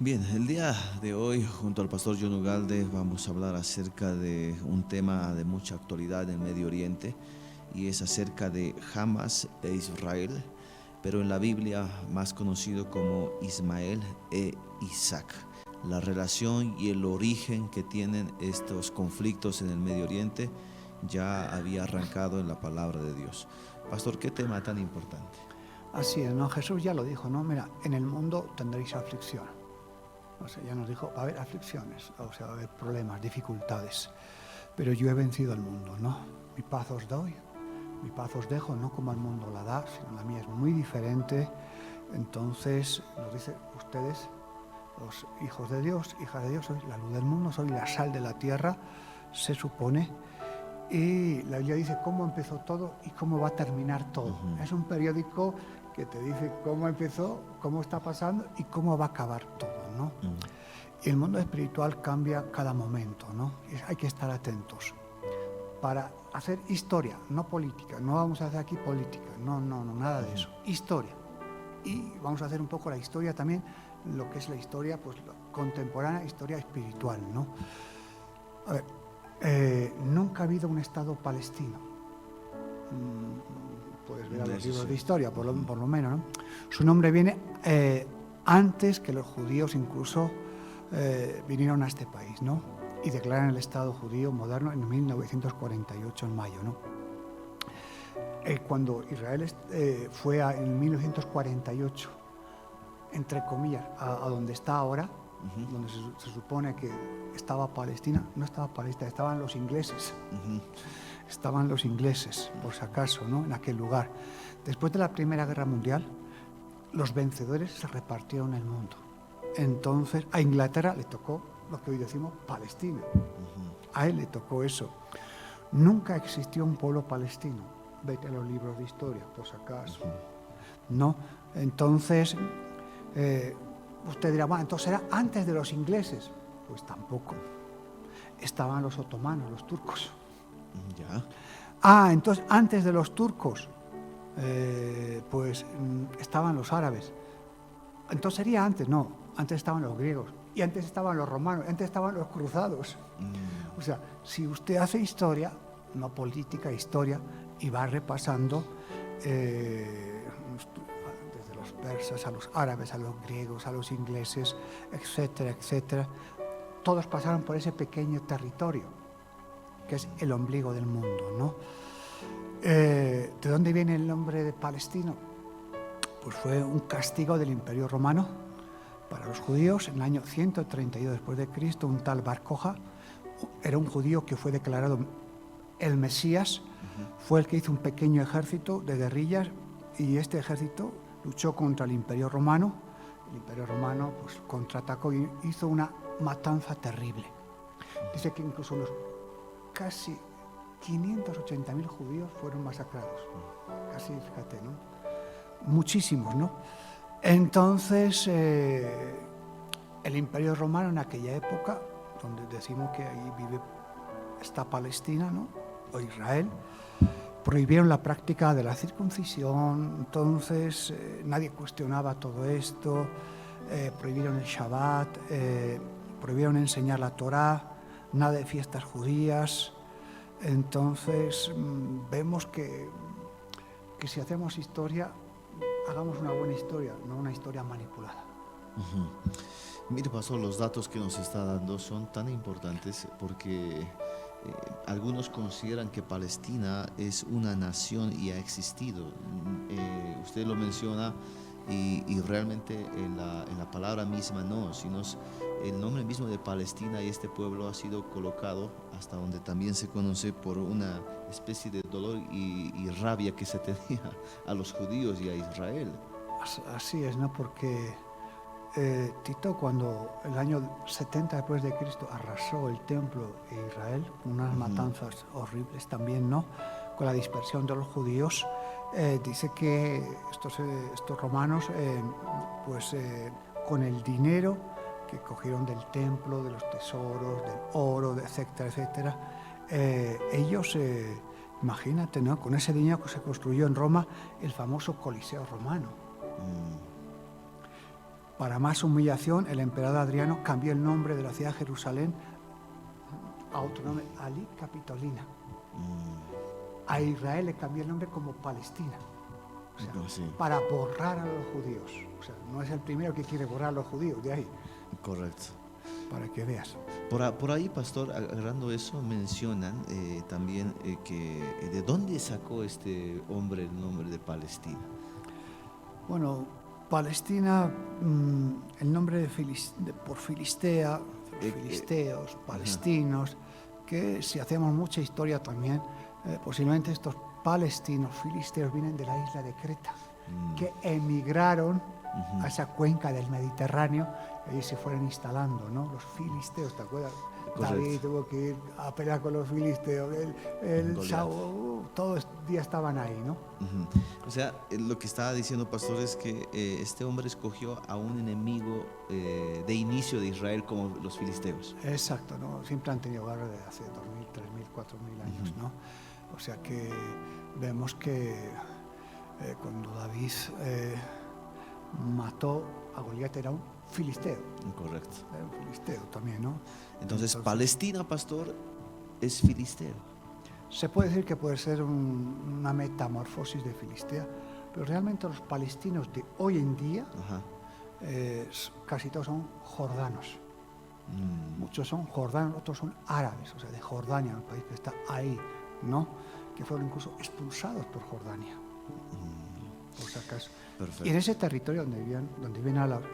Bien, el día de hoy, junto al pastor John Ugalde, vamos a hablar acerca de un tema de mucha actualidad en Medio Oriente y es acerca de Hamas e Israel, pero en la Biblia más conocido como Ismael e Isaac. La relación y el origen que tienen estos conflictos en el Medio Oriente ya había arrancado en la palabra de Dios. Pastor, ¿qué tema tan importante? Así es, ¿no? Jesús ya lo dijo, ¿no? Mira, en el mundo tendréis aflicción. O sea, ya nos dijo, va a haber aflicciones, o sea, va a haber problemas, dificultades. Pero yo he vencido al mundo, ¿no? Mi paz os doy, mi paz os dejo, no como el mundo la da, sino la mía es muy diferente. Entonces, nos dice, ustedes, los hijos de Dios, hijas de Dios, sois la luz del mundo, sois la sal de la tierra, se supone. Y la Biblia dice cómo empezó todo y cómo va a terminar todo. Es un periódico que te dice cómo empezó, cómo está pasando y cómo va a acabar todo, ¿no? Y el mundo espiritual cambia cada momento, ¿no? Hay que estar atentos para hacer historia, no política. No vamos a hacer aquí política, no, nada de eso. Historia. Y vamos a hacer un poco la historia también, lo que es la historia pues, contemporánea, historia espiritual, ¿no? A ver, nunca ha habido un Estado palestino. Puedes ver a los libros de historia, por lo menos, ¿no? Su nombre viene antes que los judíos incluso vinieron a este país, ¿no? Y declaran el Estado judío moderno en 1948, en mayo, ¿no? Cuando Israel fue en 1948, entre comillas, a donde está ahora, donde se supone que estaba Palestina, no estaba Palestina, estaban los ingleses. Estaban los ingleses, por si acaso, ¿no? En aquel lugar. Después de la Primera Guerra Mundial, los vencedores se repartieron el mundo. Entonces, a Inglaterra le tocó lo que hoy decimos Palestina. A él le tocó eso. Nunca existió un pueblo palestino. Vete a los libros de historia, por si acaso. No. Entonces, usted dirá, bueno, entonces era antes de los ingleses. Pues tampoco. Estaban los otomanos, los turcos. Ya. Entonces antes de los turcos, pues estaban los árabes. Entonces sería antes, no. Antes estaban los griegos. Y antes estaban los romanos. Antes estaban los cruzados. O sea, si usted hace historia, no política, historia, y va repasando desde los persas a los árabes, a los griegos, a los ingleses, etcétera, etcétera, todos pasaron por ese pequeño territorio que es el ombligo del mundo, ¿no? ¿De dónde viene el nombre de Palestino? Pues fue un castigo del Imperio Romano para los judíos en el año 132 después de Cristo. Un tal Bar Koja era un judío que fue declarado el Mesías, fue el que hizo un pequeño ejército de guerrillas y este ejército luchó contra el Imperio Romano. El Imperio Romano pues, contraatacó y hizo una matanza terrible. Dice que incluso los casi 580.000 judíos fueron masacrados. Casi, fíjate, ¿no? Muchísimos, ¿no? Entonces, el Imperio Romano en aquella época, donde decimos que ahí está Palestina, ¿no? O Israel, prohibieron la práctica de la circuncisión. Entonces, nadie cuestionaba todo esto. Prohibieron el Shabbat, prohibieron enseñar la Torá, nada de fiestas judías. Entonces vemos que si hacemos historia, hagamos una buena historia, no una historia manipulada. Mire, pastor, los datos que nos está dando son tan importantes porque algunos consideran que Palestina es una nación y ha existido. Usted lo menciona y realmente en la palabra misma no, sino el nombre mismo de Palestina y este pueblo ha sido colocado hasta donde también se conoce por una especie de dolor y rabia que se tenía a los judíos y a Israel. Así es, ¿no? Porque Tito, cuando el año 70 después de Cristo arrasó el templo de Israel, unas matanzas horribles también, ¿no? Con la dispersión de los judíos, dice que estos romanos, con el dinero que cogieron del templo, de los tesoros, del oro, etcétera, etcétera, ellos, imagínate, ¿no? Con ese dinero que se construyó en Roma el famoso Coliseo romano. Para más humillación, el emperador Adriano cambió el nombre de la ciudad de Jerusalén a otro nombre, Ali Capitolina. A Israel le cambió el nombre como Palestina. O sea, Sí. para borrar a los judíos. O sea, no es el primero que quiere borrar a los judíos, de ahí, Correcto. para que veas. Por ahí, pastor, agarrando eso, mencionan también que de dónde sacó este hombre el nombre de Palestina. Bueno, Palestina, el nombre por Filistea, filisteos, palestinos, que si hacemos mucha historia también, posiblemente estos palestinos, filisteos, vienen de la isla de Creta, que emigraron a esa cuenca del Mediterráneo y allí se fueron instalando, ¿no? Los filisteos, ¿te acuerdas? Correcto. David tuvo que ir a pelear con los filisteos, Saúl, todos los días estaban ahí, ¿no? O sea, lo que estaba diciendo, pastor, es que este hombre escogió a un enemigo de inicio de Israel como los filisteos. Exacto, ¿no? Siempre han tenido guerra desde hace 2.000, 3.000, 4.000 años, ¿no? O sea que vemos que cuando David mató a Goliat era un filisteo. Correcto. Era un filisteo también, ¿no? Entonces, Palestina, pastor, es filisteo. Se puede decir que puede ser una metamorfosis de Filistea, pero realmente los palestinos de hoy en día, casi todos son jordanos. Muchos son jordanos, otros son árabes, o sea, de Jordania, el país que está ahí, ¿no? Que fueron incluso expulsados por Jordania, por si acaso. Perfecto. Y en ese territorio donde vivían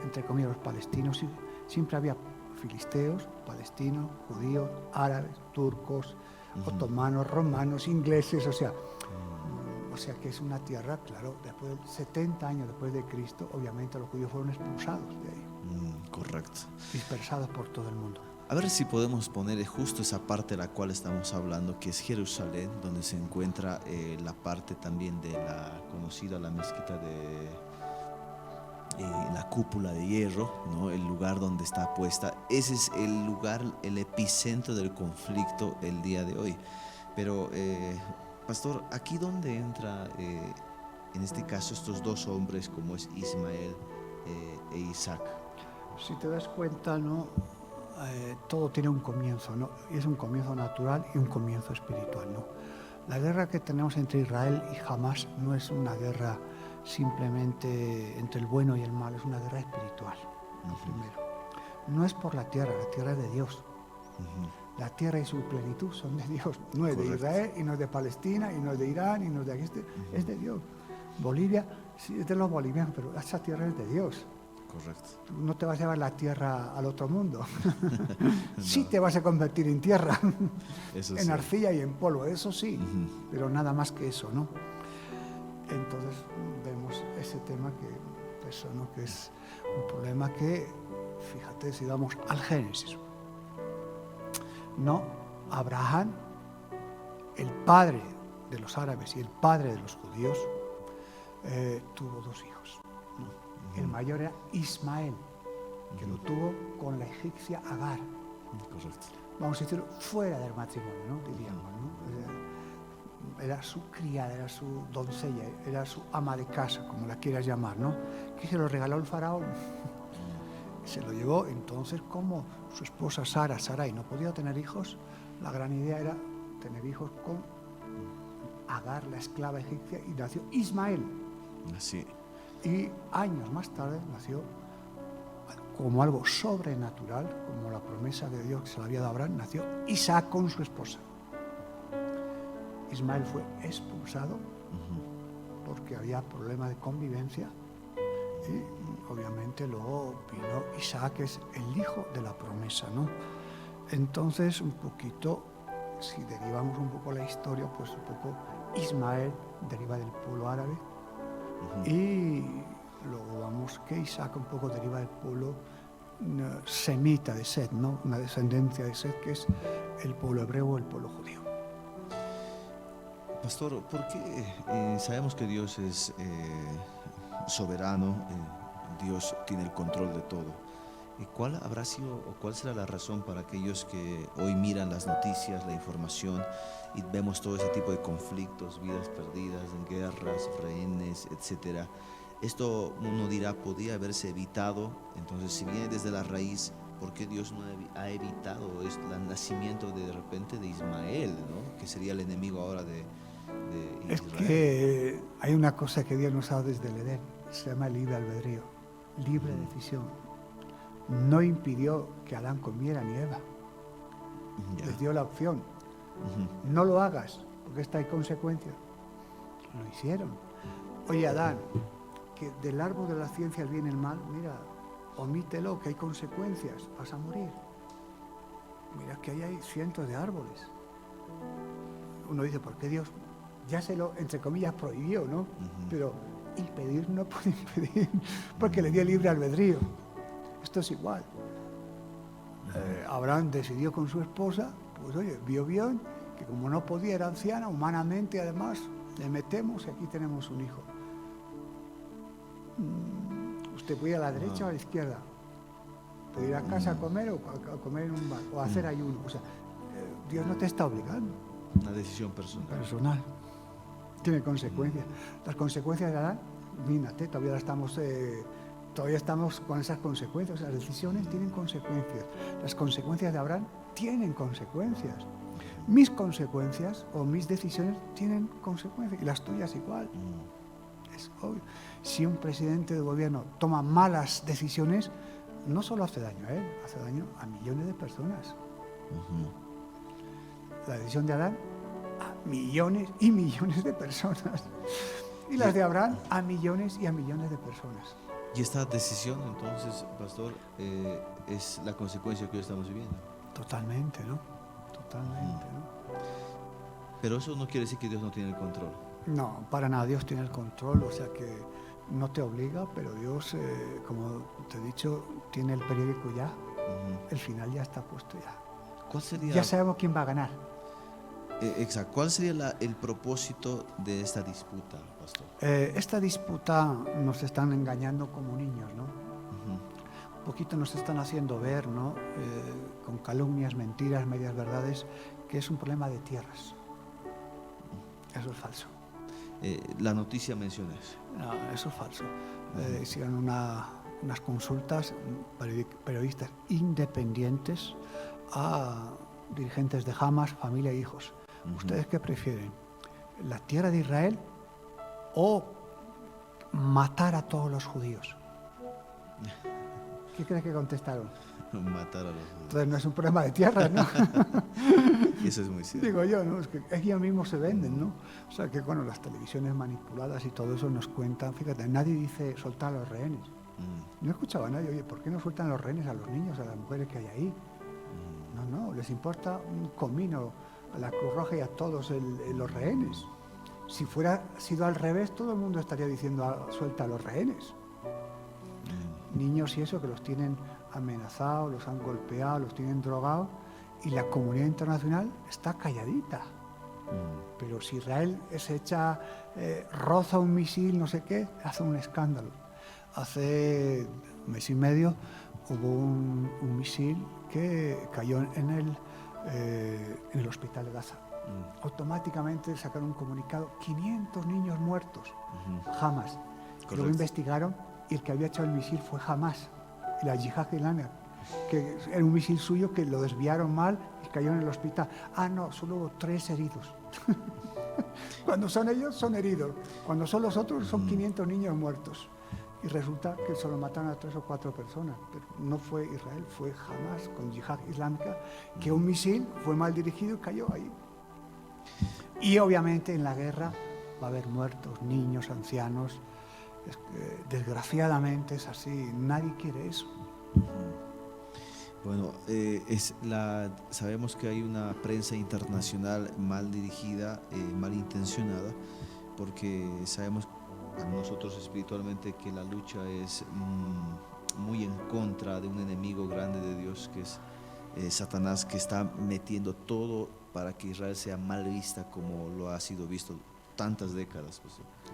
entre comillas, los palestinos, siempre había filisteos, palestinos, judíos, árabes, turcos, otomanos, romanos, ingleses, o sea que es una tierra, claro, después de 70 años después de Cristo, obviamente los judíos fueron expulsados de ahí. Correcto. Dispersados por todo el mundo. A ver si podemos poner justo esa parte de la cual estamos hablando, que es Jerusalén, donde se encuentra la parte también de la conocida la mezquita de la cúpula de hierro, ¿no? El lugar donde está puesta. Ese es el lugar, el epicentro del conflicto el día de hoy. Pero, pastor, ¿aquí dónde entra, en este caso, estos dos hombres como es Ismael e Isaac? Si te das cuenta, ¿no? Todo tiene un comienzo, ¿no? Y es un comienzo natural y un comienzo espiritual, ¿no? La guerra que tenemos entre Israel y Hamás no es una guerra simplemente entre el bueno y el malo, es una guerra espiritual, lo primero. No es por la tierra es de Dios. La tierra y su plenitud son de Dios, no es de Israel y no es de Palestina y no es de Irán y no es de aquí, es de Dios. Bolivia, sí, es de los bolivianos, pero esa tierra es de Dios. Correcto. Tú no te vas a llevar la tierra al otro mundo. Sí te vas a convertir en tierra, Eso en sí. arcilla y en polvo, eso sí, pero nada más que eso, ¿no? Entonces vemos ese tema que es un problema que, fíjate, si vamos al Génesis, no, Abraham, el padre de los árabes y el padre de los judíos, tuvo dos hijos, ¿no? El mayor era Ismael, que lo tuvo con la egipcia Agar. Correcto. Vamos a decirlo, fuera del matrimonio, ¿no? Diríamos, ¿no? Era su criada, era su doncella, era su ama de casa, como la quieras llamar, ¿no? Que se lo regaló el faraón. Se lo llevó, entonces, como su esposa Sarai no podía tener hijos, la gran idea era tener hijos con Agar, la esclava egipcia, y nació Ismael. Así. Y años más tarde nació como algo sobrenatural, como la promesa de Dios que se le había dado a Abraham, nació Isaac con su esposa. Ismael fue expulsado porque había problema de convivencia y obviamente luego vino Isaac, que es el hijo de la promesa, ¿no? Entonces, un poquito, si derivamos un poco la historia, pues un poco Ismael deriva del pueblo árabe. Y luego vamos que Isaac un poco deriva del pueblo semita de Set, ¿no? Una descendencia de Set, que es el pueblo hebreo o el pueblo judío. Pastor, ¿por qué sabemos que Dios es soberano, Dios tiene el control de todo? ¿Cuál habrá sido o cuál será la razón para aquellos que hoy miran las noticias, la información y vemos todo ese tipo de conflictos, vidas perdidas, guerras, rehenes, etcétera? Esto uno dirá, podía haberse evitado. Entonces, si viene desde la raíz, ¿por qué Dios no ha evitado el nacimiento de repente de Ismael, ¿no? Que sería el enemigo ahora de Es Israel? que hay una cosa que Dios nos ha dado desde el Edén, se llama libre albedrío, libre decisión. No impidió que Adán comiera ni Eva. Ya. Les dio la opción. No lo hagas, porque esta hay consecuencias. Lo hicieron. Oye, Adán, que del árbol de la ciencia el bien y el mal, mira, omítelo, que hay consecuencias, vas a morir. Mira que ahí hay cientos de árboles. Uno dice, ¿por qué Dios ya se lo, entre comillas, prohibió, ¿no? Pero impedir no puede impedir, porque le dio libre albedrío. Esto es igual. Abraham decidió con su esposa, pues oye, vio bien que como no podía, era anciana, humanamente además, le metemos y aquí tenemos un hijo. Usted puede ir a la derecha o a la izquierda, puede ir a casa a comer o a comer en un bar, o a hacer ayuno. O sea, Dios no te está obligando. Una decisión personal. Personal. Tiene consecuencias. Las consecuencias de Adán, mírate, todavía estamos con esas consecuencias. Las decisiones tienen consecuencias. Las consecuencias de Abraham tienen consecuencias. Mis consecuencias o mis decisiones tienen consecuencias y las tuyas igual. Es obvio. Si un presidente de gobierno toma malas decisiones, no solo hace daño a él, hace daño a millones de personas. La decisión de Adán a millones y millones de personas. Y las de Abraham a millones y a millones de personas. Y esta decisión, entonces, pastor, es la consecuencia que hoy estamos viviendo. Totalmente, ¿no? Totalmente, ¿no? Pero eso no quiere decir que Dios no tiene el control. No, para nada, Dios tiene el control, o sea que no te obliga, pero Dios, como te he dicho, tiene el periódico ya, el final ya está puesto ya. ¿Cuál sería, ya sabemos quién va a ganar. Exacto, ¿cuál sería el propósito de esta disputa, pastor? Esta disputa nos están engañando como niños, ¿no? Un poquito nos están haciendo ver, ¿no? Con calumnias, mentiras, medias verdades, que es un problema de tierras. Eso es falso. La noticia menciona eso. No, eso es falso. Hicieron unas consultas, periodistas independientes, a dirigentes de Hamas, familia e hijos. ¿Ustedes qué prefieren? ¿La tierra de Israel o matar a todos los judíos? ¿Qué crees que contestaron? Matar a los judíos. Entonces no es un problema de tierra, ¿no? Y eso es muy cierto. Digo yo, ¿no? Es que ellos mismos se venden, ¿no? O sea que, bueno, las televisiones manipuladas y todo eso nos cuentan. Fíjate, nadie dice soltar a los rehenes. No he escuchado a nadie, oye, ¿por qué no sueltan los rehenes a los niños, a las mujeres que hay ahí? No, les importa un comino a la Cruz Roja y a todos los rehenes. Si fuera sido al revés, todo el mundo estaría diciendo suelta a los rehenes. Niños y eso que los tienen amenazados, los han golpeado, los tienen drogados y la comunidad internacional está calladita. Pero si Israel se echa, roza un misil, no sé qué, hace un escándalo. Hace un mes y medio hubo un misil que cayó en el hospital de Gaza. Automáticamente sacaron un comunicado, 500 niños muertos, Hamas. Luego investigaron y el que había echado el misil fue Hamas, la Yihad Islámica, que era un misil suyo que lo desviaron mal y cayó en el hospital. No, solo hubo 3 heridos. Cuando son ellos, son heridos. Cuando son los otros, son 500 niños muertos. Y resulta que solo mataron a 3 o 4 personas. Pero no fue Israel, fue Hamas con Yihad Islámica, que un misil fue mal dirigido y cayó ahí. Y obviamente en la guerra va a haber muertos, niños, ancianos. Desgraciadamente es así, nadie quiere eso. Bueno, sabemos que hay una prensa internacional mal dirigida, mal intencionada, porque sabemos nosotros espiritualmente que la lucha es muy en contra de un enemigo grande de Dios, que es Satanás, que está metiendo todo para que Israel sea mal vista como lo ha sido visto tantas décadas.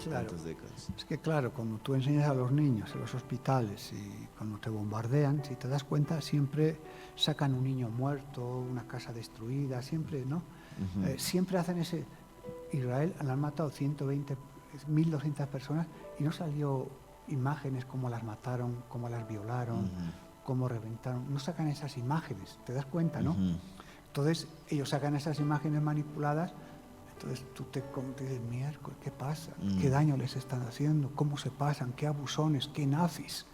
Claro. Tantas décadas. Es que claro, cuando tú enseñas a los niños en los hospitales y cuando te bombardean, si te das cuenta, siempre sacan un niño muerto, una casa destruida, siempre, ¿no? Siempre hacen Israel han matado 120, 1.200 personas y no salió imágenes, cómo las mataron, cómo las violaron, cómo reventaron. No sacan esas imágenes, ¿te das cuenta, no? Entonces, ellos sacan esas imágenes manipuladas, entonces tú te dices, miércoles, ¿qué pasa? ¿Qué daño les están haciendo? ¿Cómo se pasan? ¿Qué abusones? ¿Qué nazis?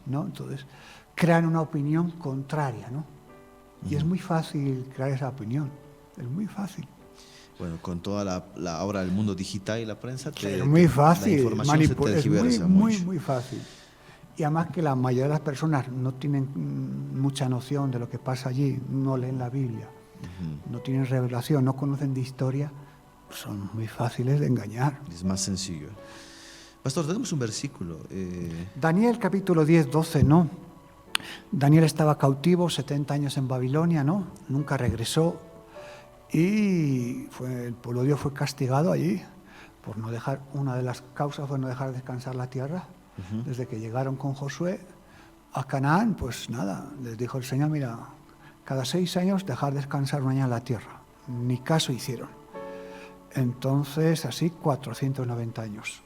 ¿No? Entonces, crean una opinión contraria, ¿no? Y es muy fácil crear esa opinión, es muy fácil. Bueno, con toda ahora el mundo digital y la prensa, es muy fácil, la información se tergiversa es muy fácil. Y además que la mayoría de las personas no tienen mucha noción de lo que pasa allí, no leen la Biblia, no tienen revelación, no conocen de historia, son muy fáciles de engañar. Es más sencillo. Pastor, tenemos un versículo. Daniel capítulo 10, 12, ¿no? Daniel estaba cautivo 70 años en Babilonia, ¿no? Nunca regresó. Y el pueblo de Dios fue castigado allí por no dejar, una de las causas fue no dejar descansar la tierra. Desde que llegaron con Josué a Canaán, pues nada, les dijo el Señor, mira, cada 6 años dejar descansar un año la tierra. Ni caso hicieron. Entonces, así 490 años.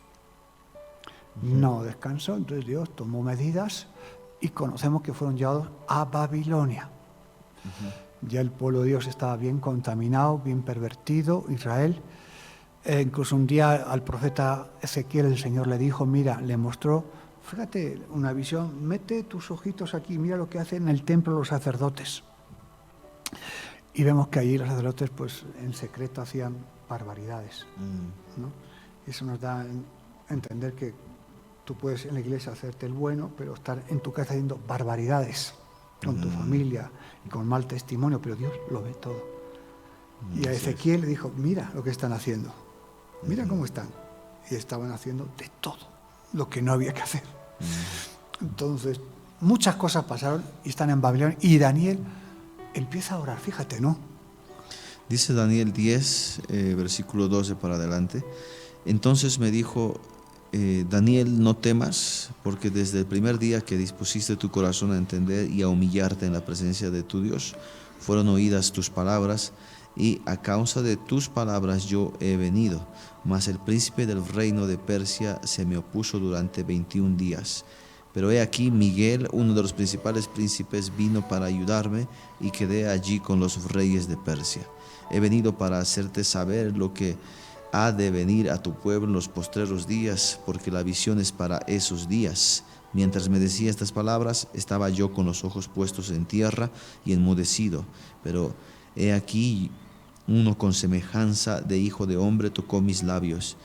No descansó, entonces Dios tomó medidas y conocemos que fueron llevados a Babilonia. Ya el pueblo de Dios estaba bien contaminado, bien pervertido, Israel. Incluso un día al profeta Ezequiel el Señor le dijo, mira, le mostró, fíjate, una visión, mete tus ojitos aquí, mira lo que hacen en el templo los sacerdotes. Y vemos que allí los sacerdotes pues en secreto hacían barbaridades, ¿no? Eso nos da a entender que tú puedes en la iglesia hacerte el bueno, pero estar en tu casa haciendo barbaridades con tu familia y con mal testimonio, pero Dios lo ve todo. Y a Ezequiel le dijo, mira lo que están haciendo, mira cómo están. Y estaban haciendo de todo lo que no había que hacer. Entonces, muchas cosas pasaron y están en Babilonia. Y Daniel empieza a orar, fíjate, ¿no? Dice Daniel 10, versículo 12 para adelante. Entonces me dijo, Daniel, no temas, porque desde el primer día que dispusiste tu corazón a entender y a humillarte en la presencia de tu Dios, fueron oídas tus palabras, y a causa de tus palabras yo he venido. Mas el príncipe del reino de Persia se me opuso durante 21 días. Pero he aquí, Miguel, uno de los principales príncipes, vino para ayudarme, y quedé allí con los reyes de Persia. He venido para hacerte saber lo que ha de venir a tu pueblo en los postreros días, porque la visión es para esos días. Mientras me decía estas palabras, estaba yo con los ojos puestos en tierra y enmudecido. Pero he aquí, uno con semejanza de hijo de hombre tocó mis labios.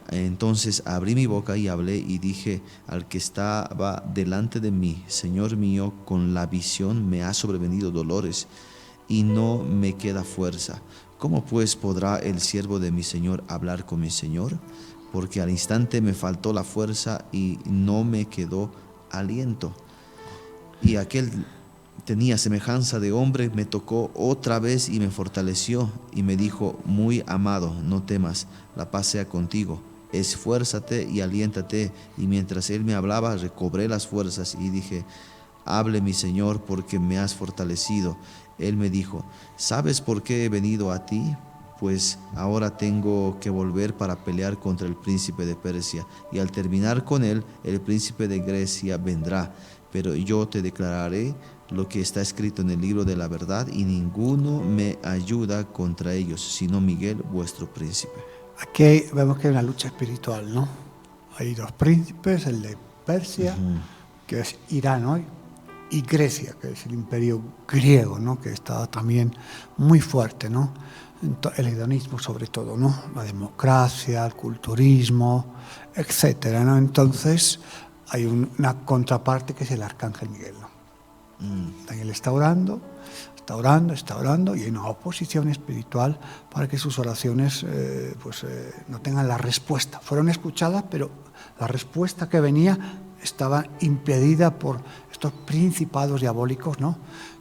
Entonces abrí mi boca y hablé y dije al que estaba delante de mí, Señor mío, con la visión me ha sobrevenido dolores y no me queda fuerza. ¿Cómo pues podrá el siervo de mi Señor hablar con mi Señor? Porque al instante me faltó la fuerza y no me quedó aliento. Y aquel tenía semejanza de hombre, me tocó otra vez y me fortaleció y me dijo, muy amado, no temas, la paz sea contigo. Esfuérzate y aliéntate. Y mientras él me hablaba, recobré las fuerzas y dije, hable mi Señor, porque me has fortalecido. Él me dijo, ¿sabes por qué he venido a ti? Pues ahora tengo que volver para pelear contra el príncipe de Persia, y al terminar con él, el príncipe de Grecia vendrá. Pero yo te declararé lo que está escrito en el libro de la verdad, y ninguno me ayuda contra ellos, sino Miguel, vuestro príncipe. Aquí vemos que hay una lucha espiritual, ¿no? Hay dos príncipes, el de Persia, que es Irán hoy, y Grecia, que es el imperio griego, ¿no? Que está también muy fuerte, ¿no? El hedonismo sobre todo, ¿no? La democracia, el culturismo, etcétera, ¿no? Entonces hay una contraparte que es el arcángel Miguel, ¿no? Daniel está orando, y hay una oposición espiritual para que sus oraciones no tengan la respuesta. Fueron escuchadas, pero la respuesta que venía estaba impedida por estos principados diabólicos, ¿no?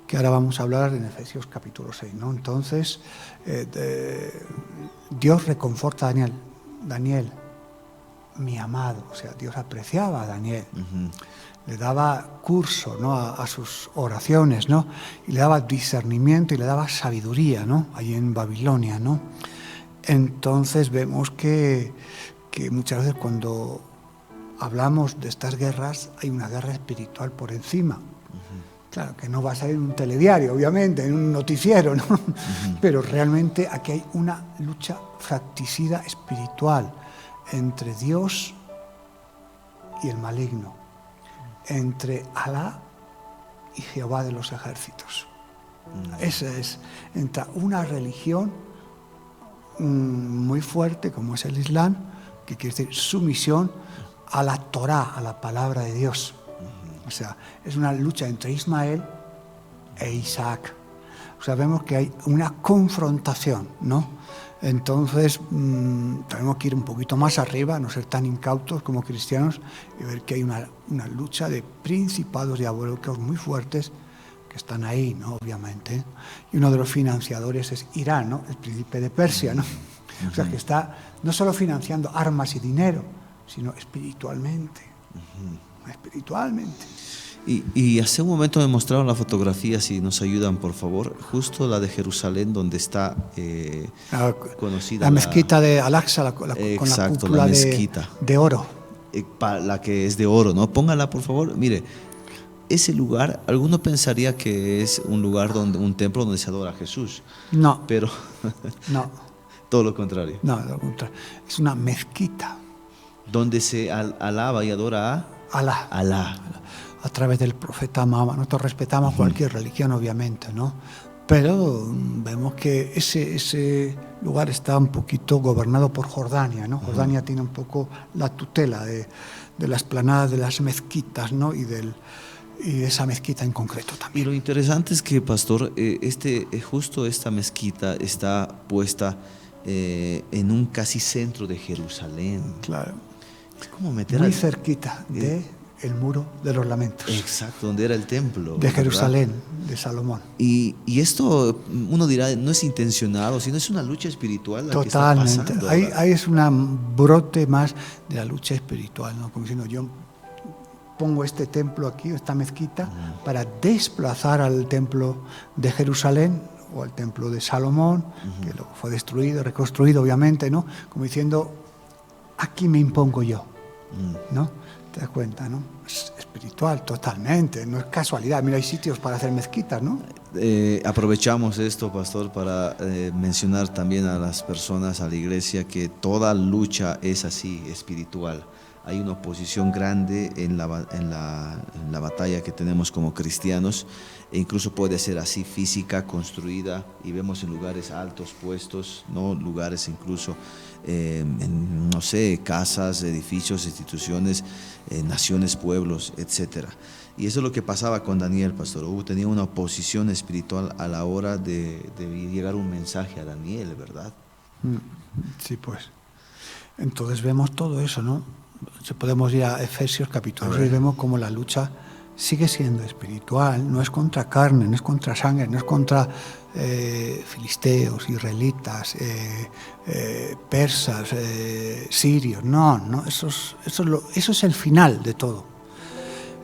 Que ahora vamos a hablar en Efesios capítulo 6, ¿no? Entonces, Dios reconforta a Daniel. Daniel, mi amado, o sea, Dios apreciaba a Daniel. Le daba curso, ¿no? a sus oraciones, ¿no? Y le daba discernimiento y le daba sabiduría, ¿no? Allí en Babilonia, ¿no? Entonces vemos que muchas veces cuando hablamos de estas guerras, hay una guerra espiritual por encima. Claro, que no va a salir en un telediario, obviamente, en un noticiero, ¿no? Pero realmente aquí hay una lucha fratricida espiritual entre Dios y el maligno, entre Alá y Jehová de los ejércitos. Esa es, entre una religión muy fuerte como es el Islam, que quiere decir sumisión a la Torá, a la palabra de Dios. O sea, es una lucha entre Ismael e Isaac. O sea, vemos que hay una confrontación, ¿no? Entonces, tenemos que ir un poquito más arriba, no ser tan incautos como cristianos y ver que hay una lucha de principados diabólicos muy fuertes que están ahí, ¿no? Obviamente. Y uno de los financiadores es Irán, ¿no? El príncipe de Persia, ¿no? O sea, que está no solo financiando armas y dinero, sino espiritualmente. Espiritualmente. Y hace un momento me mostraron la fotografía, si nos ayudan por favor, justo la de Jerusalén, donde está conocida la mezquita de Al-Aqsa, con la cúpula la mezquita de oro. La que es de oro, ¿no? Póngala por favor. Mire, ese lugar, alguno pensaría que es un lugar un templo donde se adora a Jesús. No. Pero no. Todo lo contrario. No, lo contrario. Es una mezquita. Donde se alaba y adora a Alá. A través del profeta Mahoma. Nosotros respetamos cualquier religión, obviamente, ¿no? Pero vemos que ese lugar está un poquito gobernado por Jordania, ¿no? Jordania tiene un poco la tutela de la explanada de las mezquitas, ¿no? Y de esa mezquita en concreto también. Y lo interesante es que, pastor, justo esta mezquita está puesta en un casi centro de Jerusalén. Claro. Es como meter muy cerquita de el muro de los lamentos. Exacto, donde era el templo. De Jerusalén, ¿verdad? De Salomón. Y esto, uno dirá, no es intencionado, sino es una lucha espiritual. Totalmente. Que está pasando, ahí es un brote más de la lucha espiritual, ¿no? Como diciendo, yo pongo este templo aquí, esta mezquita, para desplazar al templo de Jerusalén o al templo de Salomón, que luego fue destruido, reconstruido, obviamente, ¿no? Como diciendo, aquí me impongo yo, ¿no? ¿Te das cuenta, no? Es espiritual, totalmente, no es casualidad. Mira, hay sitios para hacer mezquitas, ¿no? Aprovechamos esto, pastor, para mencionar también a las personas, a la iglesia, que toda lucha es así, espiritual. Hay una oposición grande en la batalla que tenemos como cristianos, e incluso puede ser así física, construida, y vemos en lugares altos puestos, ¿no? Lugares incluso, no sé, casas, edificios, instituciones, naciones, pueblos, etcétera. Y eso es lo que pasaba con Daniel, pastor. Tenía una oposición espiritual a la hora de llegar un mensaje a Daniel, ¿verdad? Sí, pues. Entonces vemos todo eso, ¿no? Podemos ir a Efesios capítulo 6 y vemos cómo la lucha sigue siendo espiritual, no es contra carne, no es contra sangre, no es contra filisteos, israelitas, persas, sirios, no, eso es el final de todo.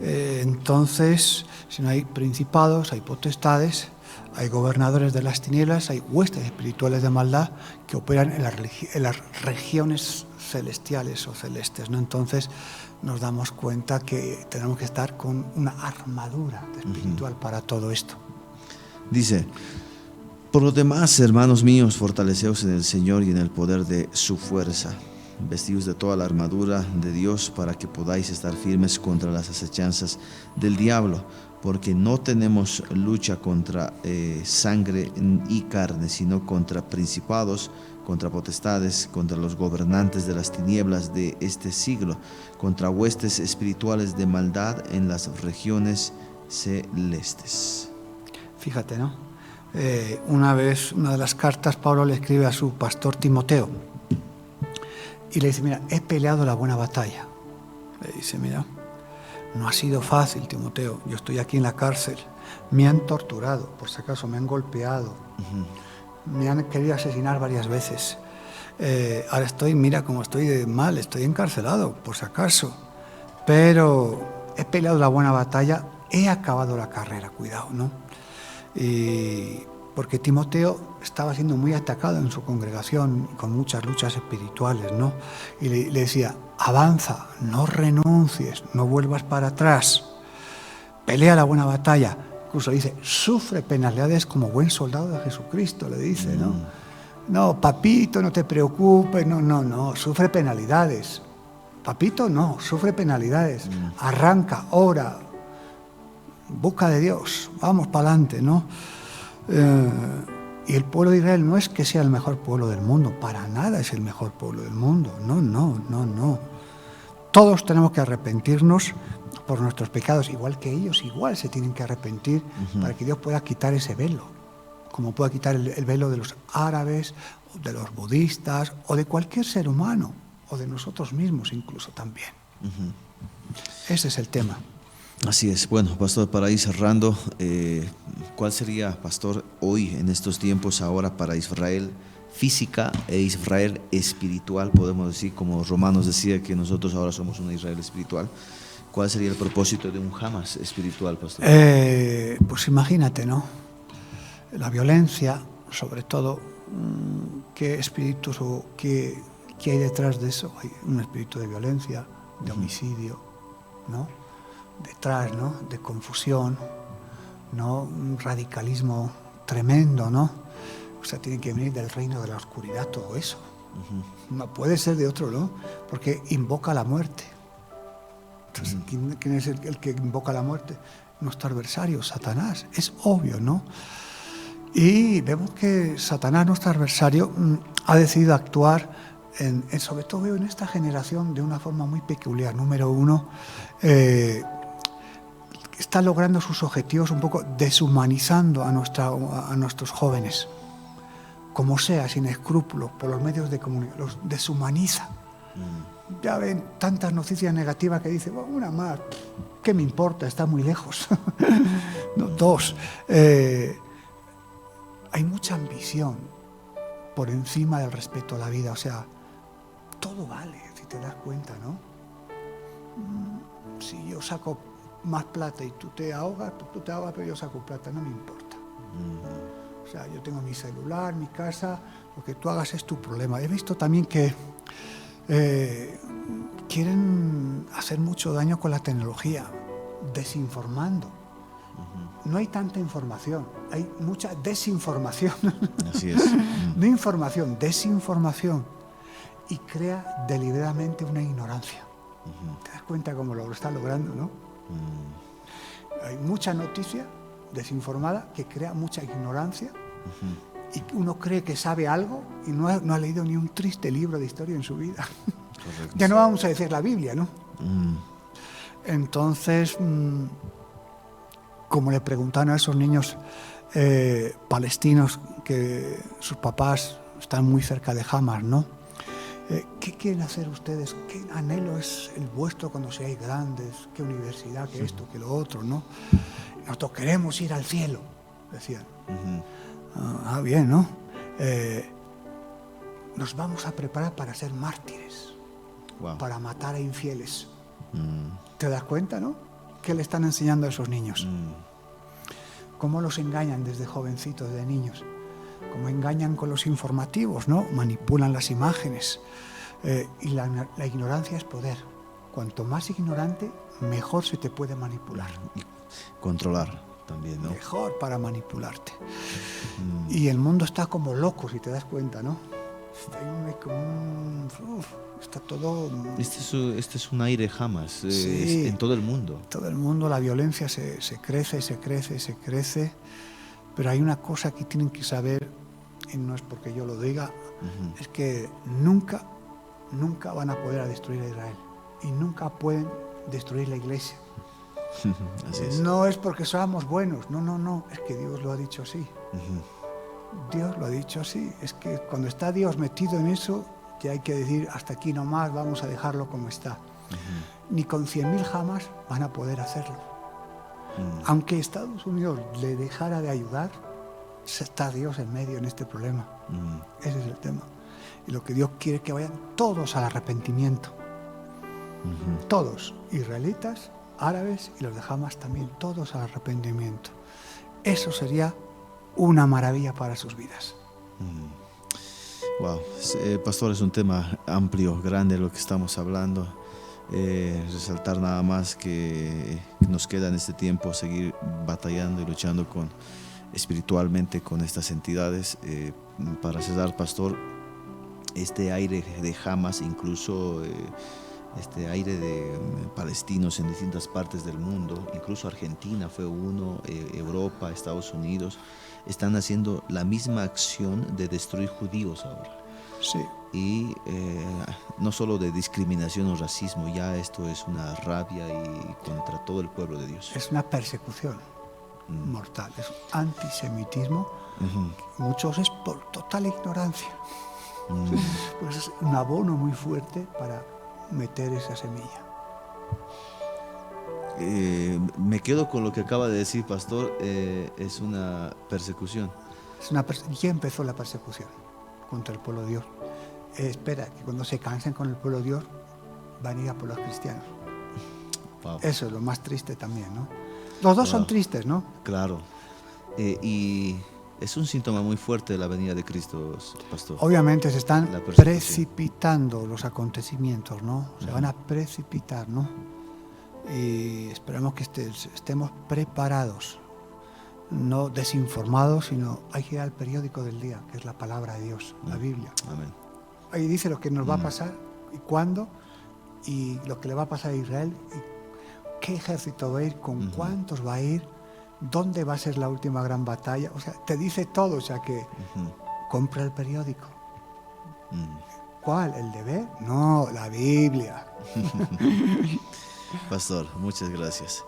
Entonces, si no hay principados, hay potestades, hay gobernadores de las tinieblas, hay huestes espirituales de maldad que operan en las regiones celestiales o celestes, ¿no? Entonces nos damos cuenta que tenemos que estar con una armadura espiritual para todo esto. Dice: por lo demás, hermanos míos, fortaleceos en el Señor y en el poder de su fuerza. Vestidos de toda la armadura de Dios para que podáis estar firmes contra las acechanzas del diablo, porque no tenemos lucha contra sangre y carne, sino contra principados, contra potestades, contra los gobernantes de las tinieblas de este siglo, contra huestes espirituales de maldad en las regiones celestes. Fíjate, ¿no? Una vez, una de las cartas, Pablo le escribe a su pastor Timoteo y le dice: mira, he peleado la buena batalla. Le dice: mira, no ha sido fácil, Timoteo, yo estoy aquí en la cárcel, me han torturado, por si acaso me han golpeado, me han querido asesinar varias veces, ahora mira cómo estoy de mal, estoy encarcelado, por si acaso, pero he peleado la buena batalla, he acabado la carrera, cuidado, ¿no? Y porque Timoteo estaba siendo muy atacado en su congregación, con muchas luchas espirituales, ¿no? Y le decía, avanza, no renuncies, no vuelvas para atrás, pelea la buena batalla. Incluso dice, sufre penalidades como buen soldado de Jesucristo, le dice, ¿no? No, papito, no te preocupes, no, sufre penalidades. Papito, no, sufre penalidades. Arranca, ora, busca de Dios, vamos para adelante, ¿no? Y el pueblo de Israel no es que sea el mejor pueblo del mundo, para nada es el mejor pueblo del mundo, no. Todos tenemos que arrepentirnos por nuestros pecados, igual que ellos, igual se tienen que arrepentir para que Dios pueda quitar ese velo, como pueda quitar el velo de los árabes, de los budistas, o de cualquier ser humano, o de nosotros mismos incluso también. Ese es el tema. Así es. Bueno, pastor, para ir cerrando, ¿cuál sería, pastor, hoy, en estos tiempos, ahora para Israel física e Israel espiritual? Podemos decir, como Romanos decía, que nosotros ahora somos una Israel espiritual. ¿Cuál sería el propósito de un Hamas espiritual, pastor? Pues imagínate, ¿no? La violencia, sobre todo, ¿qué espíritus o qué hay detrás de eso? Hay un espíritu de violencia, de homicidio, ¿no? Detrás, ¿no? De confusión, ¿no? Un radicalismo tremendo, ¿no? O sea, tiene que venir del reino de la oscuridad todo eso. No puede ser de otro, ¿no? Porque invoca la muerte. Entonces, ¿quién es el que invoca la muerte? Nuestro adversario, Satanás. Es obvio, ¿no? Y vemos que Satanás, nuestro adversario, ha decidido actuar, sobre todo veo en esta generación, de una forma muy peculiar. Número uno, está logrando sus objetivos un poco deshumanizando a nuestros jóvenes. Como sea, sin escrúpulos, por los medios de comunicación, los deshumaniza. Ya ven tantas noticias negativas que dicen, bueno, una más, ¿qué me importa? Está muy lejos. No, dos, hay mucha ambición por encima del respeto a la vida. O sea, todo vale, si te das cuenta, ¿no? Si yo saco más plata y tú te ahogas, pues tú te ahogas, pero yo saco plata, no me importa. O sea, yo tengo mi celular, mi casa, lo que tú hagas es tu problema. He visto también que quieren hacer mucho daño con la tecnología, desinformando. No hay tanta información, hay mucha desinformación. Así es. No información, desinformación. Y crea deliberadamente una ignorancia. ¿Te das cuenta cómo lo está logrando, no? Hay mucha noticia desinformada que crea mucha ignorancia y uno cree que sabe algo y no ha leído ni un triste libro de historia en su vida. Correcto. Ya no vamos a decir la Biblia, ¿no? Entonces, como le preguntaron a esos niños palestinos que sus papás están muy cerca de Hamas, ¿no? ¿Qué quieren hacer ustedes? ¿Qué anhelo es el vuestro cuando seáis grandes? ¿Qué universidad? ¿Qué esto? ¿Qué lo otro? ¿No? Nosotros queremos ir al cielo, decían. Bien, ¿no? Nos vamos a preparar para ser mártires, para matar a infieles. ¿Te das cuenta, no? ¿Qué le están enseñando a esos niños? ¿Cómo los engañan desde jovencitos, de niños? Como engañan con los informativos, ¿no? Manipulan las imágenes. Y la ignorancia es poder. Cuanto más ignorante, mejor se te puede manipular. Y controlar también, ¿no? Mejor para manipularte. Y el mundo está como loco, si te das cuenta, ¿no? Está todo... Este es un aire Hamas, sí, en todo el mundo. Todo el mundo, la violencia se crece. Pero hay una cosa que tienen que saber, y no es porque yo lo diga, es que nunca van a poder destruir a Israel. Y nunca pueden destruir la iglesia. Así es. No es porque seamos buenos, no, es que Dios lo ha dicho así. Dios lo ha dicho así. Es que cuando está Dios metido en eso, ya hay que decir, hasta aquí nomás, vamos a dejarlo como está. Ni con 100.000 jamás van a poder hacerlo. Aunque Estados Unidos le dejara de ayudar, está Dios en medio en este problema. Ese es el tema. Y lo que Dios quiere es que vayan todos al arrepentimiento. Todos, israelitas, árabes y los de Hamas también, todos al arrepentimiento. Eso sería una maravilla para sus vidas. Wow, pastor, es un tema amplio, grande lo que estamos hablando. Resaltar nada más que nos queda en este tiempo seguir batallando y luchando espiritualmente con estas entidades. Para cerrar, pastor, este aire de Hamas, incluso este aire de palestinos en distintas partes del mundo, incluso Argentina fue uno, Europa, Estados Unidos, están haciendo la misma acción de destruir judíos ahora. Sí. Y no solo de discriminación o racismo, ya esto es una rabia y contra todo el pueblo de Dios. Es una persecución mortal, es un antisemitismo. Muchos es por total ignorancia. Pues es un abono muy fuerte para meter esa semilla. Me quedo con lo que acaba de decir, pastor. Es una persecución. Ya empezó la persecución contra el pueblo de Dios. Espera, que cuando se cansen con el pueblo de Dios, van a ir a por los cristianos. Wow. Eso es lo más triste también, ¿no? Los dos son tristes, ¿no? Claro. Y es un síntoma muy fuerte de la venida de Cristo, pastor. Obviamente se están precipitando los acontecimientos, ¿no? Se van a precipitar, ¿no? Y esperamos que estemos preparados, no desinformados, sino hay que ir al periódico del día, que es la palabra de Dios, la Biblia. Amén. Ahí dice lo que nos va a pasar y cuándo, y lo que le va a pasar a Israel, y qué ejército va a ir, con cuántos va a ir, dónde va a ser la última gran batalla. O sea, te dice todo, o sea que compra el periódico. ¿Cuál? ¿El deber? No, la Biblia. Pastor, muchas gracias.